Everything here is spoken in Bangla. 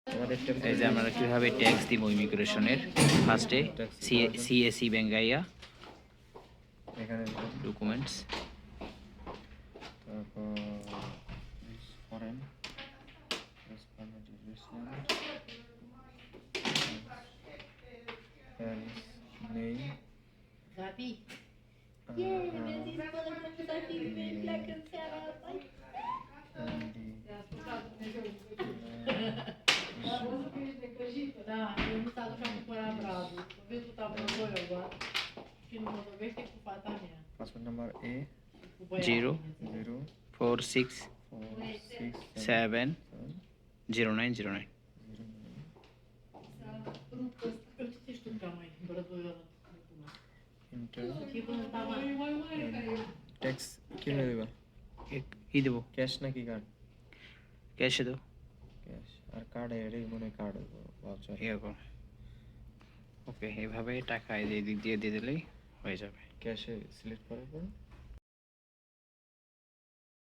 আমাদের এই যে আমরা কিভাবে ট্যাক্স দিব ইমিগ্রেশনের ফার্স্টে সিএসি ব্যাঙ্গাইয়া এখানে ডকুমেন্টস, তারপর ফরেন নেই Gabi? Da, eu nu s-a dus și cumpărat bradul. Vezi, tu tava no boi agora. Și nu mă dovește cu fata mea. Passport number A Cu băiatul. 0 0 4 6 4 6 7 0909 Rucă, îl citești tu ca mai brăduioră. Inter Și până tava. Tax কিভাবে দেবা কি দেবো? ক্যাশ নাকি কার্ড ক্যাশে দেবো ক্যাশ আর কার্ড এটাই মনে কার্ড ভাউচার এরকম। ওকে, এভাবে টাকা এই দিক দিয়ে দিয়ে দিলেই হয়ে যাবে। ক্যাশে সিলেক্ট করার পর